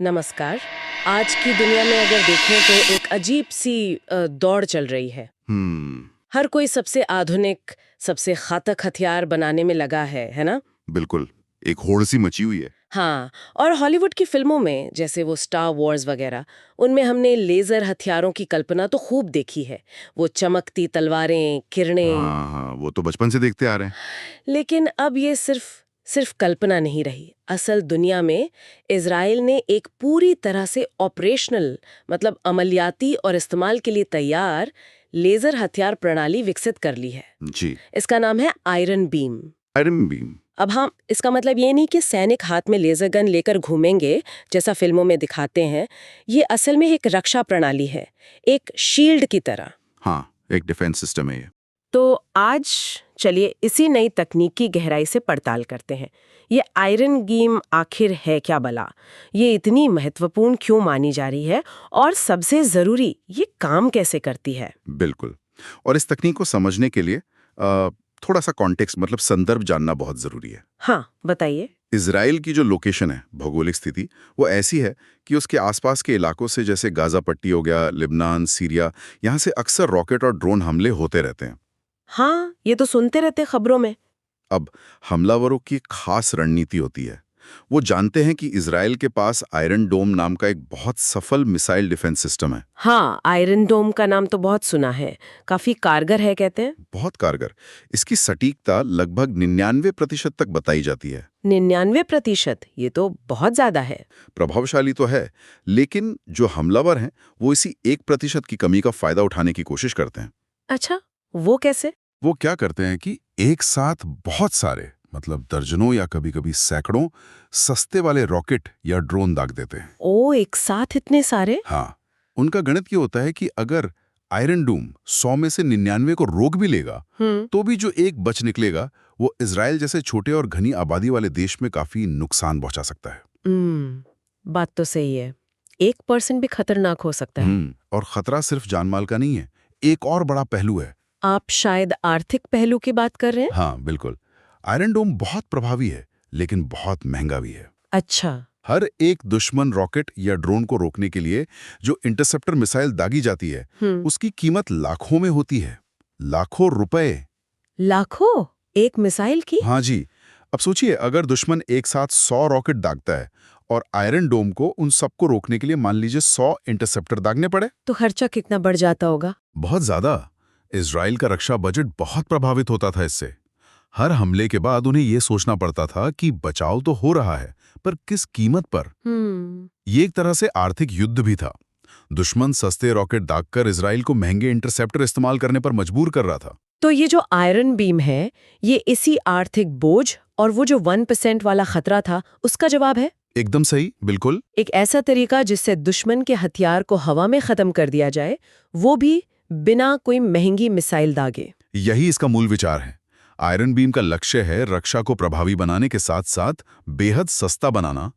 नमस्कार। आज की दुनिया में अगर देखें तो एक अजीब सी दौड़ चल रही है। हर कोई सबसे आधुनिक, सबसे घातक हथियार बनाने में लगा है ना? बिल्कुल। एक होड़ सी मची हुई है। हाँ, और हॉलीवुड की फिल्मों में जैसे वो स्टार वॉर्स वगैरह, उनमें हमने लेजर हथियारों की कल्पना तो खूब देखी है। वो चमकती तलवारें, किरणें। हाँ हाँ, वो तो बचपन से देखते आ रहे हैं। लेकिन अब ये सिर्फ सिर्फ कल्पना नहीं रही। असल दुनिया में इजराइल ने एक पूरी तरह से ऑपरेशनल, मतलब अमलियाती और इस्तेमाल के लिए तैयार लेजर हथियार प्रणाली विकसित कर ली है। जी। इसका नाम है आयरन बीम। Iron beam. अब हम इसका मतलब ये नहीं कि सैनिक हाथ में लेजर गन लेकर घूमेंगे जैसा फिल्मों में दिखाते हैं। ये असल में एक रक्षा प्रणाली है, एक शील्ड की तरह। हाँ, एक डिफेंस सिस्टम है ये। तो आज चलिए इसी नई तकनीक की गहराई से पड़ताल करते हैं। ये आयरन बीम आखिर है क्या भला? ये इतनी महत्वपूर्ण क्यों मानी जा रही है? और सबसे जरूरी, ये काम कैसे करती है? बिल्कुल। और इस तकनीक को समझने के लिए थोड़ा सा कॉन्टेक्स्ट मतलब संदर्भ जानना बहुत जरूरी है। हाँ, बताइए। इजराइल की जो लोकेशन है, भौगोलिक स्थिति, वो ऐसी है कि उसके आसपास के इलाकों से जैसे गाजा पट्टी हो गया, लिबनान, सीरिया, यहाँ से अक्सर रॉकेट और ड्रोन हमले होते रहते हैं। हाँ, ये तो सुनते रहते खबरों में। अब हमलावरों की खास रणनीति होती है। वो जानते हैं कि इजराइल के पास आयरन डोम नाम का एक बहुत सफल मिसाइल डिफेंस सिस्टम है। हाँ, आयरन डोम का नाम तो बहुत सुना है। काफी कारगर है कहते हैं। बहुत कारगर। इसकी सटीकता लगभग 99% तक बताई जाती है। 99%? ये तो बहुत ज्यादा है। प्रभावशाली तो है, लेकिन जो हमलावर हैं वो इसी 1% की कमी का फायदा उठाने की कोशिश करते हैं। अच्छा, वो कैसे? वो क्या करते हैं कि एक साथ बहुत सारे मतलब दर्जनों या कभी-कभी सैकड़ों सस्ते वाले रॉकेट या ड्रोन दाग देते हैं। ओ, एक साथ इतने सारे? हाँ, उनका गणित ये होता है कि अगर आयरन डूम 100 में से 99 को रोक भी लेगा, तो भी जो एक बच निकलेगा वो इजराइल जैसे छोटे और घनी आबादी वाले देश में काफी नुकसान पहुंचा सकता है। बात तो सही है। 1% भी खतरनाक हो सकता है। और खतरा सिर्फ जानमाल का नहीं है, एक और बड़ा पहलू है। आप शायद आर्थिक पहलू की बात कर रहे हैं? हाँ बिल्कुल। आयरन डोम बहुत प्रभावी है, लेकिन बहुत महंगा भी है। अच्छा। हर एक दुश्मन रॉकेट या ड्रोन को रोकने के लिए जो इंटरसेप्टर मिसाइल दागी जाती है, उसकी कीमत लाखों में होती है। लाखों रुपए। लाखों? एक मिसाइल की? हाँ जी। अब सोचिए, अगर दुश्मन एक साथ 100 रॉकेट दागता है और आयरन डोम को उन सबको रोकने के लिए मान लीजिए 100 इंटरसेप्टर दागने पड़े, तो खर्चा कितना बढ़ जाता होगा? बहुत ज्यादा। इजराइल का रक्षा बजट बहुत प्रभावित होता था इससे। हर हमले के बाद उन्हें यह सोचना पड़ता था कि बचाव तो हो रहा है, पर किस कीमत पर। ये एक तरह से आर्थिक युद्ध भी था। दुश्मन सस्ते रॉकेट दागकर इजराइल को महंगे इंटरसेप्टर इस्तेमाल करने पर मजबूर कर रहा था। तो ये जो आयरन बीम है, ये इसी आर्थिक बोझ और वो जो 1% वाला खतरा था, उसका जवाब है? एकदम सही, बिल्कुल। एक ऐसा तरीका जिससे दुश्मन के हथियार को हवा में खत्म कर दिया जाए, वो भी बिना कोई महंगी मिसाइल दागे। यही इसका मूल विचार है। आयरन बीम का लक्ष्य है रक्षा को प्रभावी बनाने के साथ साथ बेहद सस्ता बनाना।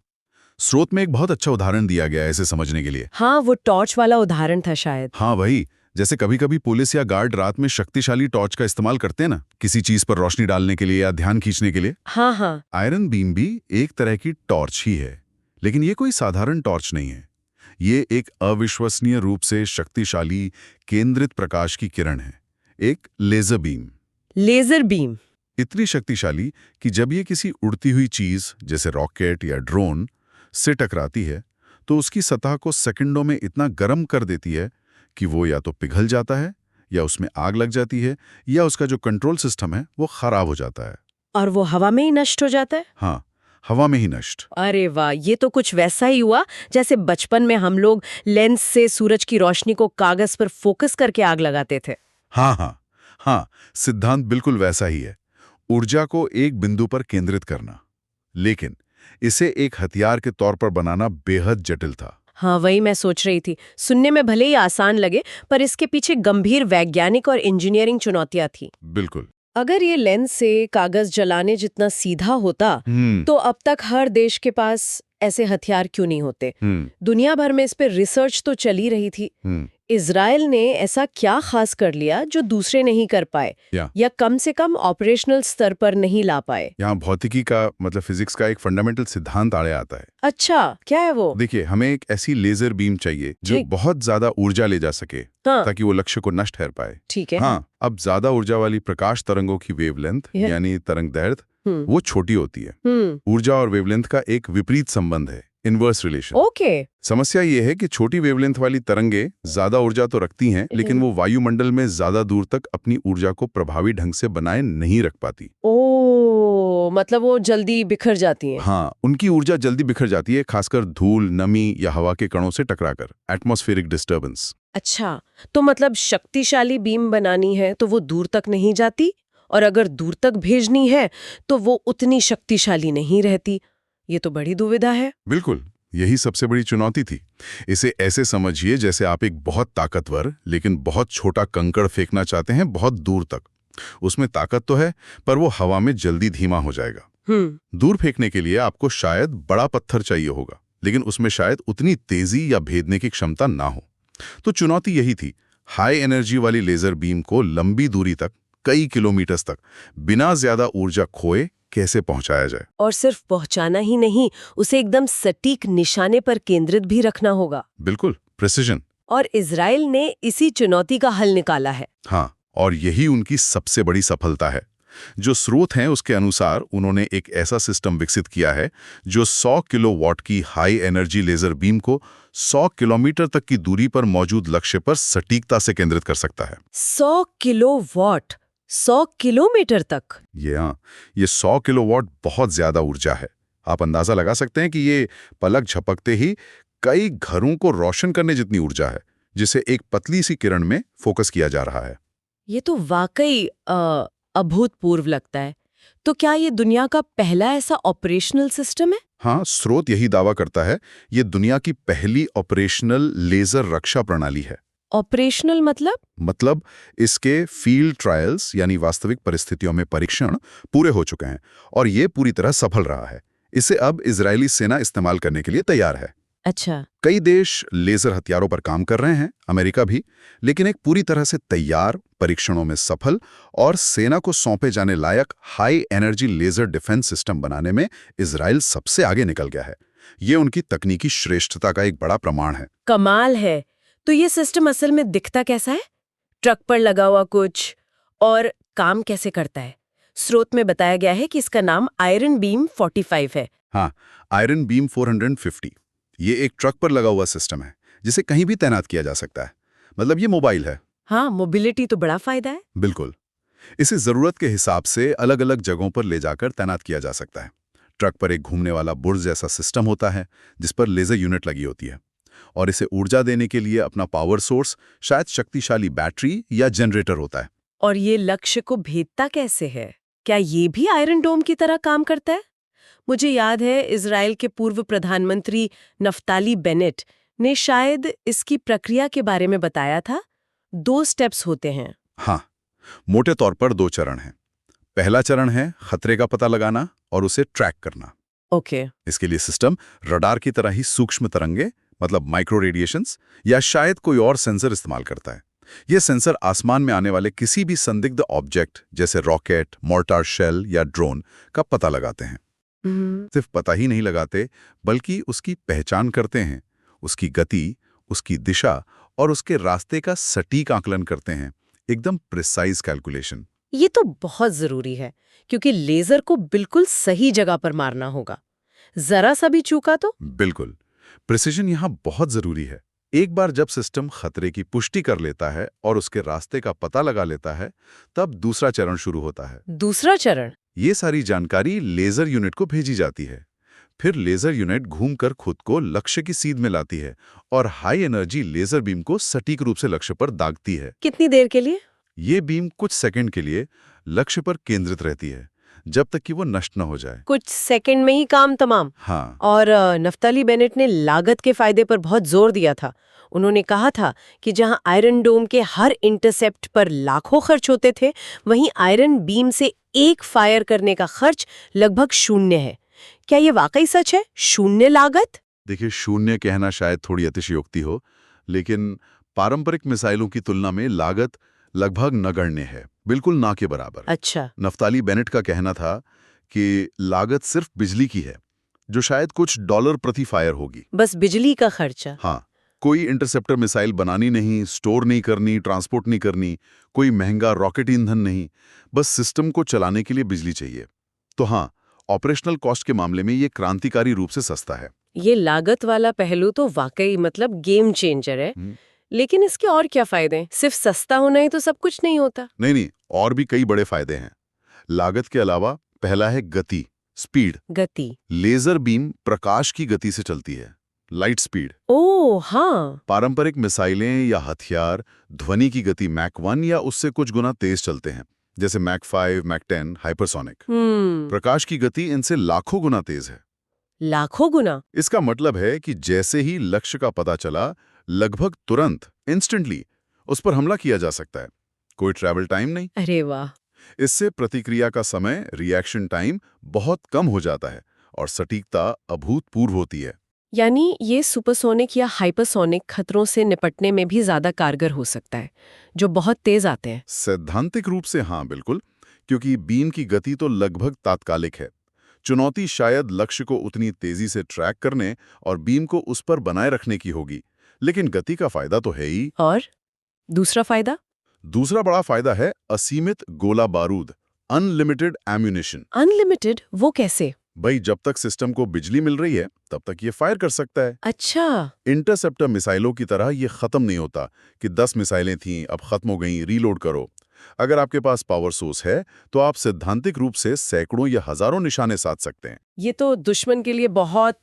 स्रोत में एक बहुत अच्छा उदाहरण दिया गया है इसे समझने के लिए। हाँ, वो टॉर्च वाला उदाहरण था शायद। हाँ वही। जैसे कभी-कभी पुलिस या गार्ड रात में शक्तिशाली टॉर्च का इस्तेमाल करते हैं ना, किसी चीज पर रोशनी डालने के लिए या ध्यान खींचने के लिए। हाँ हाँ। आयरन बीम भी एक तरह की टॉर्च ही है, लेकिन ये कोई साधारण टॉर्च नहीं है। ये एक अविश्वसनीय रूप से शक्तिशाली केंद्रित प्रकाश की किरण है, एक लेजर बीम। Laser beam? इतनी शक्तिशाली कि जब ये किसी उड़ती हुई चीज जैसे रॉकेट या ड्रोन से टकराती है, तो उसकी सतह को सेकंडों में इतना गर्म कर देती है कि वो या तो पिघल जाता है, या उसमें आग लग जाती है, या उसका जो कंट्रोल सिस्टम है वो खराब हो जाता है। और वो हवा में ही नष्ट हो जाता है? हाँ, हवा में ही नष्ट। अरे वाह, ये तो कुछ वैसा ही हुआ जैसे बचपन में हम लोग लेंस से सूरज की रोशनी को कागज पर फोकस करके आग लगाते थे। हाँ हाँ हाँ, सिद्धांत बिल्कुल वैसा ही है। ऊर्जा को एक बिंदु पर केंद्रित करना, लेकिन इसे एक हथियार के तौर पर बनाना बेहद जटिल था। हाँ, वही मैं सोच रही थी। सुनने में भले ही आसान लगे, पर इसके पीछे गंभीर वैज्ञानिक और इंजीनियरिंग चुनौतियां थी। बिल्कुल। अगर ये लेंस से कागज जलाने जितना सीधा होता, तो अब तक हर देश के पास ऐसे हथियार क्यों नहीं होते? दुनिया भर में इस पे रिसर्च तो चली रही थी। इजराइल ने ऐसा क्या खास कर लिया जो दूसरे नहीं कर पाए या कम से कम ऑपरेशनल स्तर पर नहीं ला पाए? यहाँ भौतिकी का मतलब फिजिक्स का एक फंडामेंटल सिद्धांत आड़े आता है। अच्छा, क्या है वो? देखिए, हमें एक ऐसी लेजर बीम चाहिए जो बहुत ज्यादा ऊर्जा ले जा सके, ताकि वो लक्ष्य को नष्ट कर पाए। ठीक है। हाँ, अब ज्यादा ऊर्जा वाली प्रकाश तरंगों की वेवलेंथ यानी तरंग दैर्ध्य वो छोटी होती है। ऊर्जा और वेवलेंथ का एक विपरीत संबंध है, इनवर्स रिलेशन। ओके। समस्या ये है कि छोटी वेवलेंथ वाली तरंगे ज्यादा ऊर्जा तो रखती हैं, लेकिन वो वायुमंडल में ज्यादा दूर तक अपनी ऊर्जा को प्रभावी ढंग से बनाए नहीं रख पाती। मतलब वो जल्दी बिखर जाती हैं। हाँ, उनकी ऊर्जा जल्दी बिखर जाती है, खासकर धूल, नमी या हवा के कणों से टकराकर, एटमॉस्फेरिक डिस्टर्बेंस। अच्छा, तो मतलब शक्तिशाली बीम बनानी है तो वो दूर तक नहीं जाती, और अगर दूर तक भेजनी है तो वो उतनी शक्तिशाली नहीं रहती। ये तो बड़ी दुविधा है। बिल्कुल, यही सबसे बड़ी चुनौती थी। इसे ऐसे समझिए जैसे आप एक बहुत ताकतवर लेकिन बहुत छोटा कंकड़ फेंकना चाहते हैं बहुत दूर तक। उसमें ताकत तो है, पर वो हवा में जल्दी धीमा हो जाएगा। दूर फेंकने के लिए आपको शायद बड़ा पत्थर चाहिए होगा, लेकिन उसमें शायद उतनी तेजी या भेदने की क्षमता ना हो। तो चुनौती यही थी, हाई एनर्जी वाली लेजर बीम को लंबी दूरी तक, कई किलोमीटर्स तक, बिना ज्यादा ऊर्जा खोए कैसे पहुंचाया जाए। और सिर्फ पहुंचाना ही नहीं, उसे एकदम सटीक निशाने पर केंद्रित भी रखना होगा। बिल्कुल, प्रिसिजन। और इजराइल ने इसी चुनौती का हल निकाला है। हाँ, और यही उनकी सबसे बड़ी सफलता है। जो स्रोत हैं उसके अनुसार उन्होंने एक ऐसा सिस्टम विकसित किया है जो 100 किलोवाट की हाई एनर्जी लेजर बीम को 100 किलोमीटर तक की दूरी पर मौजूद लक्ष्य पर सटीकता से केंद्रित कर सकता है। 100 किलोवाट, 100 किलोमीटर तक? ये 100 किलोवाट बहुत ज्यादा ऊर्जा है। आप अंदाजा लगा सकते हैं कि ये पलक झपकते ही कई घरों को रोशन करने जितनी ऊर्जा है, जिसे एक पतली सी किरण में फोकस किया जा रहा है। ये तो वाकई अभूतपूर्व लगता है। तो क्या ये दुनिया का पहला ऐसा ऑपरेशनल सिस्टम है? हाँ, स्रोत यही दावा करता है। ये दुनिया की पहली ऑपरेशनल लेजर रक्षा प्रणाली है। ऑपरेशनल मतलब इसके फील्ड ट्रायल्स यानी वास्तविक परिस्थितियों में परीक्षण पूरे हो चुके हैं और ये पूरी तरह सफल रहा है। इसे अब इजरायली सेना इस्तेमाल करने के लिए तैयार है। अच्छा। कई देश लेजर हथियारों पर काम कर रहे हैं, अमेरिका भी, लेकिन एक पूरी तरह से तैयार, परीक्षणों में सफल और सेना को सौंपे जाने लायक high energy laser defence system बनाने में इजराइल सबसे आगे निकल गया है। ये उनकी तकनीकी श्रेष्ठता का एक बड़ा प्रमाण है। कमाल है। तो ये सिस्टम असल में दिखता कैसा है? ट्रक पर लगा हुआ कुछ? और काम कैसे करता है? स्रोत में बताया गया है कि इसका नाम आयरन बीम 45 है। हाँ, आयरन बीम 450। ये एक ट्रक पर लगा हुआ सिस्टम है जिसे कहीं भी तैनात किया जा सकता है। मतलब ये मोबाइल है। हाँ, मोबिलिटी तो बड़ा फायदा है। बिल्कुल। इसे जरूरत के हिसाब से अलग अलग जगहों पर ले जाकर तैनात किया जा सकता है। ट्रक पर एक घूमने वाला बुर्ज जैसा सिस्टम होता है जिस पर लेजर यूनिट लगी होती है, और इसे ऊर्जा देने के लिए अपना पावर सोर्स शायद शक्तिशाली बैटरी या जनरेटर होता है। और ये लक्ष्य को भेदता कैसे है? क्या ये भी आयरन डोम की तरह काम करता है? मुझे याद है इजराइल के पूर्व प्रधानमंत्री नफ्ताली बेनेट ने शायद इसकी प्रक्रिया के बारे में बताया था। 2 स्टेप्स होते हैं। हाँ, मोटे तौर पर 2 चरण हैं। पहला चरण है खतरे का पता लगाना और उसे ट्रैक करना। ओके। इसके लिए सिस्टम रडार की तरह ही सूक्ष्म तरंगे, मतलब माइक्रो रेडिएशंस या शायद कोई और सेंसर इस्तेमाल करता है। ये सेंसर आसमान में आने वाले किसी भी संदिग्ध ऑब्जेक्ट जैसे रॉकेट, मोर्टार शेल या ड्रोन का पता लगाते हैं। सिर्फ पता ही नहीं लगाते, बल्कि उसकी पहचान करते हैं, उसकी गति, उसकी दिशा और उसके रास्ते का सटीक आकलन करते हैं, एकदम प्रिसाइज कैलकुलेशन। ये तो बहुत जरूरी है, क्योंकि लेजर को बिल्कुल सही जगह पर मारना होगा। जरा सा भी चूका तो? बिल्कुल, प्रिसिजन यहाँ बहुत जरूरी है। एक बार जब सिस्टम खतरे की पुष्टि कर लेता है और उसके रास्ते का पता लगा लेता है, तब दूसरा चरण शुरू होता है। दूसरा चरण? ये सारी जानकारी लेजर यूनिट को भेजी जाती है। फिर लेजर यूनिट घूमकर खुद को लक्ष्य की सीध में लाती है और हाई एनर्जी लेजर बीम को सटीक रूप से लक्ष्य पर दागती है। कितनी देर के लिए? ये बीम कुछ सेकंड के लिए लक्ष्य पर केंद्रित रहती है, जब तक कि वो नष्ट न हो जाए। कुछ सेकंड में ही काम तमाम? हाँ। और नफ्ताली बेनेट ने लागत के फायदे पर बहुत जोर दिया था। उन्होंने कहा था कि जहां आयरन डोम के हर इंटरसेप्ट पर लाखों खर्च होते थे, वहीं आयरन बीम से एक फायर करने का खर्च लगभग 0 है। क्या ये वाकई सच है? 0 लागत? देखिए, 0 कहना शायद थोड़ी अतिशयोक्ति हो, लेकिन पारंपरिक मिसाइलों की तुलना में लागत लगभग नगण्य है, बिल्कुल ना के बराबर। अच्छा। नफ्ताली बेनेट का कहना था कि लागत सिर्फ बिजली की है, जो शायद कुछ डॉलर प्रति फायर होगी। बस बिजली का खर्चा। हाँ, कोई इंटरसेप्टर मिसाइल बनानी नहीं, स्टोर नहीं करनी, ट्रांसपोर्ट नहीं करनी, कोई महंगा रॉकेट ईंधन नहीं, बस सिस्टम को चलाने के लिए बिजली चाहिए। तो हाँ, ऑपरेशनल कॉस्ट के मामले में ये क्रांतिकारी रूप से सस्ता है। ये लागत वाला पहलू तो वाकई मतलब गेम चेंजर है। लेकिन इसके और क्या फायदे? सिर्फ सस्ता होना ही तो सब कुछ नहीं होता। नहीं, और भी कई बड़े फायदे हैं। लागत के अलावा पहला है गति, स्पीड। गति। लेजर बीम प्रकाश की गति से चलती है, लाइट स्पीड। ओह हाँ। पारंपरिक मिसाइलें या हथियार ध्वनि की गति मैक 1 या उससे कुछ गुना तेज चलते हैं, जैसे मैक 5, मैक 10 हाइपरसोनिक। प्रकाश की गति इनसे लाखों गुना तेज है। लाखों गुना? इसका मतलब है कि जैसे ही लक्ष्य का पता चला, लगभग तुरंत, इंस्टेंटली उस पर हमला किया जा सकता है। कोई ट्रैवल टाइम नहीं। अरे वाह। इससे प्रतिक्रिया का समय, रिएक्शन टाइम बहुत कम हो जाता है और सटीकता अभूतपूर्व होती है। यानी ये सुपरसोनिक या हाइपरसोनिक खतरों से निपटने में भी ज्यादा कारगर हो सकता है, जो बहुत तेज आते हैं। सैद्धांतिक रूप से हाँ, बिल्कुल, क्योंकि बीम की गति तो लगभग तात्कालिक है। चुनौती शायद लक्ष्य को उतनी तेजी से ट्रैक करने और बीम को उस पर बनाए रखने की होगी, लेकिन गति का फायदा तो है ही। और दूसरा फायदा? दूसरा बड़ा फायदा है असीमित गोला बारूद, अनलिमिटेड एम्यूनिशन। अनलिमिटेड? वो कैसे? भाई, जब तक सिस्टम को बिजली मिल रही है तब तक ये फायर कर सकता है। अच्छा। इंटरसेप्टर मिसाइलों की तरह ये खत्म नहीं होता कि 10 मिसाइलें थीं, अब खत्म हो गईं, रीलोड करो। अगर आपके पास पावर सोर्स है तो आप सैद्धांतिक रूप से सैकड़ों या हजारों निशाने साध सकते हैं। ये तो दुश्मन के लिए बहुत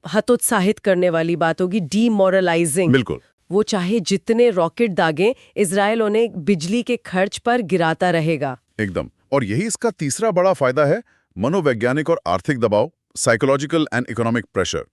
हतोत्साहित करने वाली बात होगी, डीमोरलाइजिंग। बिल्कुल। वो चाहे जितने रॉकेट दागें, इजराइल उन्हें बिजली के खर्च पर गिराता रहेगा। एकदम। और यही इसका तीसरा बड़ा फायदा है, मनोवैज्ञानिक और आर्थिक दबाव, साइकोलॉजिकल एंड इकोनॉमिक प्रेशर।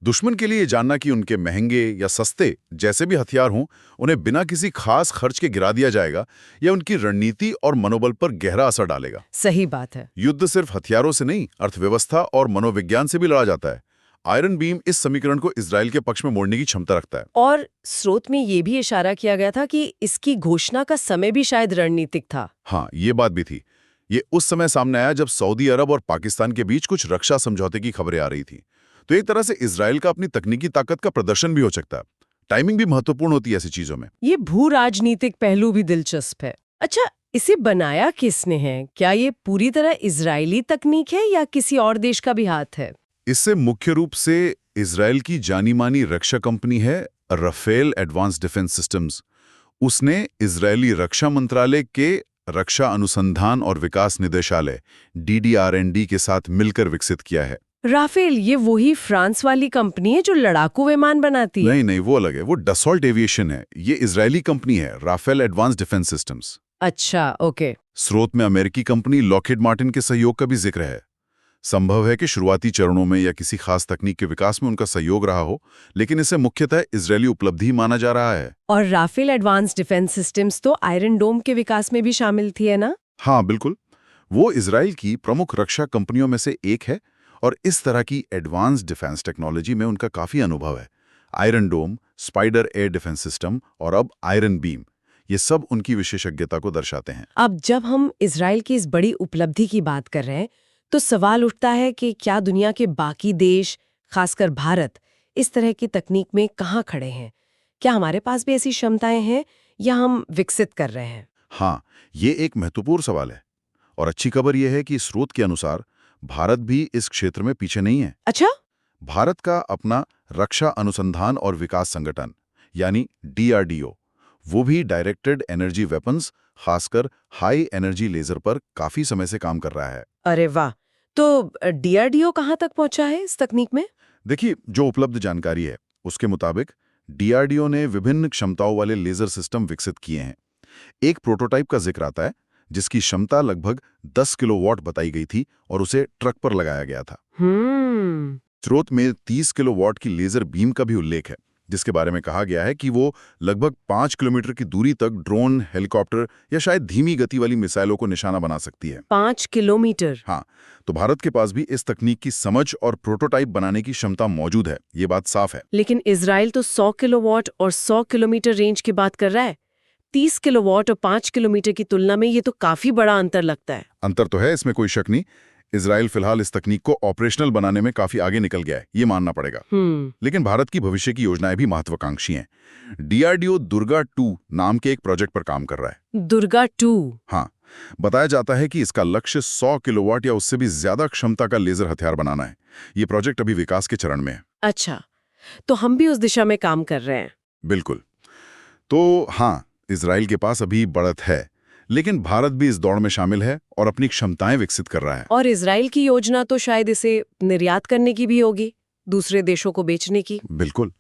दुश्मन के लिए जानना कि उनके महंगे या सस्ते जैसे भी हथियार हों, उन्हें बिना किसी खास खर्च के गिरा दिया जाएगा, या उनकी रणनीति और मनोबल पर गहरा असर डालेगा। सही बात है। युद्ध सिर्फ हथियारों से नहीं, अर्थव्यवस्था और मनोविज्ञान से भी लड़ा जाता है। आयरन बीम इस समीकरण को इजराइल के पक्ष में मोड़ने की क्षमता रखता है। और स्रोत में ये भी इशारा किया गया था कि इसकी घोषणा का समय भी शायद रणनीतिक था। हाँ, ये बात भी थी। ये उस समय सामने आया जब सऊदी अरब और पाकिस्तान के बीच कुछ रक्षा समझौते की खबरें आ रही थी। तो एक तरह से इजराइल का अपनी तकनीकी ताकत का प्रदर्शन भी हो सकता है। टाइमिंग भी महत्वपूर्ण होती है ऐसी चीजों में। ये भू राजनीतिक पहलू भी दिलचस्प है। अच्छा, इसे बनाया किसने है? क्या ये पूरी तरह इजरायली तकनीक है या किसी और देश का भी हाथ है? इससे मुख्य रूप से इजराइल की जानी मानी रक्षा कंपनी है राफेल एडवांस डिफेंस सिस्टम्स। उसने इजरायली रक्षा मंत्रालय के रक्षा अनुसंधान और विकास निदेशालय DDR&D के साथ मिलकर विकसित किया है। राफेल, ये वही फ्रांस वाली कंपनी है जो लड़ाकू विमान बनाती है? नहीं, वो अलग है, वो डसॉल्ट एविएशन है। ये इजरायली कंपनी है, राफेल एडवांस डिफेंस सिस्टम्स। अच्छा, ओके। स्रोत में अमेरिकी कंपनी लॉकहीड मार्टिन के सहयोग का भी जिक्र है। संभव है कि शुरुआती चरणों में या किसी खास तकनीक के विकास में उनका सहयोग रहा हो, लेकिन इसे मुख्यतः इजरायली उपलब्धि माना जा रहा है। और राफेल एडवांस डिफेंस सिस्टम्स तो आयरन डोम के विकास में भी शामिल थी, है ना? हाँ, बिल्कुल। वो इजराइल की प्रमुख रक्षा कंपनियों में से एक है और इस तरह की एडवांस डिफेंस टेक्नोलॉजी में उनका काफी अनुभव है। आयरन डोम, स्पाइडर एयर डिफेंस सिस्टम और अब आयरन बीम, ये सब उनकी विशेषज्ञता को दर्शाते हैं। अब जब हम इजराइल की इस बड़ी उपलब्धि की बात कर रहे हैं, तो सवाल उठता है कि क्या दुनिया के बाकी देश, खासकर भारत, इस तरह की तकनीक में कहाँ खड़े हैं? क्या हमारे पास भी ऐसी क्षमताएं हैं या हम विकसित कर रहे हैं? हाँ, ये एक महत्वपूर्ण सवाल है और अच्छी खबर यह है कि स्रोत के अनुसार भारत भी इस क्षेत्र में पीछे नहीं है। अच्छा? भारत का अपना रक्षा अनुसंधान और विकास संगठन यानी DRDO, वो भी डायरेक्टेड एनर्जी वेपन्स, खासकर हाई एनर्जी लेजर पर काफी समय से काम कर रहा है। अरे वाह! तो DRDO कहाँ तक पहुंचा है इस तकनीक में? देखिए, जो उपलब्ध जानकारी है उसके मुताबिक DRDO ने विभिन्न क्षमताओं वाले लेजर सिस्टम विकसित किए हैं। एक प्रोटोटाइप का जिक्र आता है जिसकी क्षमता लगभग 10 किलोवाट बताई गई थी और उसे ट्रक पर लगाया गया था। स्रोत में 30 किलोवाट की लेजर बीम का भी उल्लेख है, जिसके बारे में कहा गया है कि वो लगभग 5 किलोमीटर की दूरी तक ड्रोन, हेलीकॉप्टर या शायद धीमी गति वाली मिसाइलों को निशाना बना सकती है। 5 किलोमीटर? हाँ, तो भारत के पास भी इस तकनीक की समझ और प्रोटोटाइप बनाने की क्षमता मौजूद है, ये बात साफ है। लेकिन इजराइल तो 100 किलोवाट और 100 किलोमीटर रेंज की बात कर रहा है। 30 किलोवाट और 5 किलोमीटर की तुलना में ये तो काफी बड़ा अंतर लगता है। अंतर तो है, इसमें कोई शक नहीं। इजराइल फिलहाल इस तकनीक को ऑपरेशनल बनाने में काफी आगे निकल गया है, ये मानना पड़ेगा। लेकिन भारत की भविष्य की योजनाएं भी महत्वाकांक्षी हैं। DRDO दुर्गा 2 नाम के एक प्रोजेक्ट पर काम कर रहा है। दुर्गा 2? हाँ, बताया जाता है कि इसका लक्ष्य 100 किलोवाट या उससे भी ज्यादा क्षमता का लेजर हथियार बनाना है। ये प्रोजेक्ट अभी विकास के चरण में है। अच्छा, तो हम भी उस दिशा में काम कर रहे हैं। बिल्कुल। तो हाँ, इजराइल के पास अभी बढ़त है, लेकिन भारत भी इस दौड़ में शामिल है और अपनी क्षमताएं विकसित कर रहा है। और इजराइल की योजना तो शायद इसे निर्यात करने की भी होगी, दूसरे देशों को बेचने की। बिल्कुल,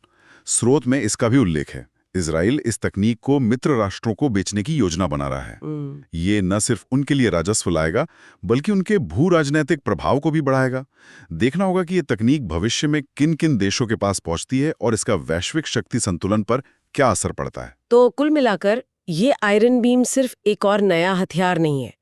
स्रोत में इसका भी उल्लेख है। इजराइल इस तकनीक को मित्र राष्ट्रों को बेचने की योजना बना रहा है। ये न सिर्फ उनके लिए राजस्व लाएगा, बल्कि उनके भू राजनीतिक प्रभाव को भी बढ़ाएगा। देखना होगा कि ये तकनीक भविष्य में किन किन देशों के पास पहुंचती है और इसका वैश्विक शक्ति संतुलन पर क्या असर पड़ता है। तो कुल मिलाकर ये आयरन बीम सिर्फ एक और नया हथियार नहीं है,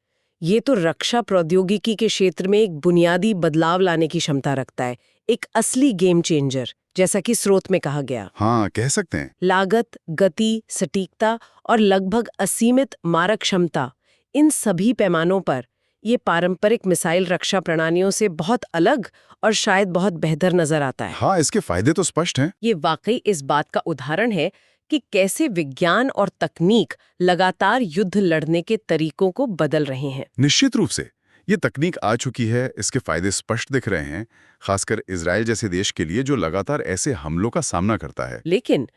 ये तो रक्षा प्रौद्योगिकी के क्षेत्र में एक बुनियादी बदलाव लाने की क्षमता रखता है, एक असली गेम चेंजर, जैसा कि स्रोत में कहा गया। हाँ, कह सकते हैं। लागत, गति, सटीकता और लगभग असीमित मारक क्षमता, इन सभी पैमानों पर ये पारंपरिक मिसाइल रक्षा प्रणालियों से बहुत अलग और शायद बहुत बेहतर नजर आता है। हाँ, इसके फायदे तो स्पष्ट हैं। ये वाकई इस बात का उदाहरण है कि कैसे विज्ञान और तकनीक लगातार युद्ध लड़ने के तरीकों को बदल रहे हैं। निश्चित रूप से ये तकनीक आ चुकी है, इसके फायदे स्पष्ट दिख रहे हैं, खासकर इजराइल जैसे देश के लिए जो लगातार ऐसे हमलों का सामना करता है। लेकिन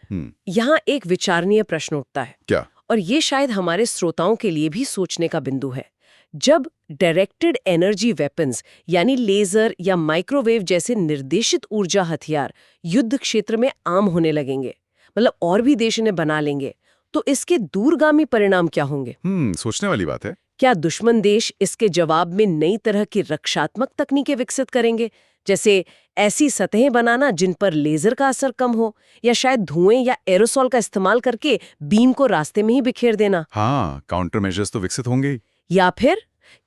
यहाँ एक विचारणीय प्रश्न उठता है। क्या? और ये शायद हमारे श्रोताओं के लिए भी सोचने का बिंदु है। जब डायरेक्टेड एनर्जी वेपन्स यानी लेजर या माइक्रोवेव जैसे निर्देशित ऊर्जा हथियार युद्ध क्षेत्र में आम होने लगेंगे, मतलब और भी देश इन्हें बना लेंगे, तो इसके दूरगामी परिणाम क्या होंगे? सोचने वाली बात है। क्या दुश्मन देश इसके जवाब में नई तरह की रक्षात्मक तकनीकें विकसित करेंगे, जैसे ऐसी सतहें बनाना जिन पर लेजर का असर कम हो, या शायद धुएं या एरोसॉल का इस्तेमाल करके बीम को रास्ते में ही बिखेर देना? हाँ, काउंटर मेजर्स तो विकसित होंगे। या फिर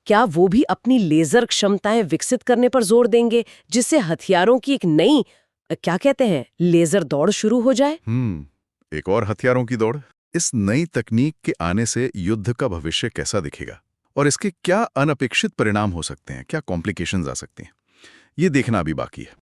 क्या वो भी अपनी लेजर क्षमताएं विकसित करने पर जोर देंगे, जिससे हथियारों की एक नई, क्या कहते हैं, लेजर दौड़ शुरू हो जाए? एक और हथियारों की दौड़। इस नई तकनीक के आने से युद्ध का भविष्य कैसा दिखेगा और इसके क्या अनपेक्षित परिणाम हो सकते हैं, क्या कॉम्प्लिकेशंस आ सकती हैं, ये देखना अभी बाकी है।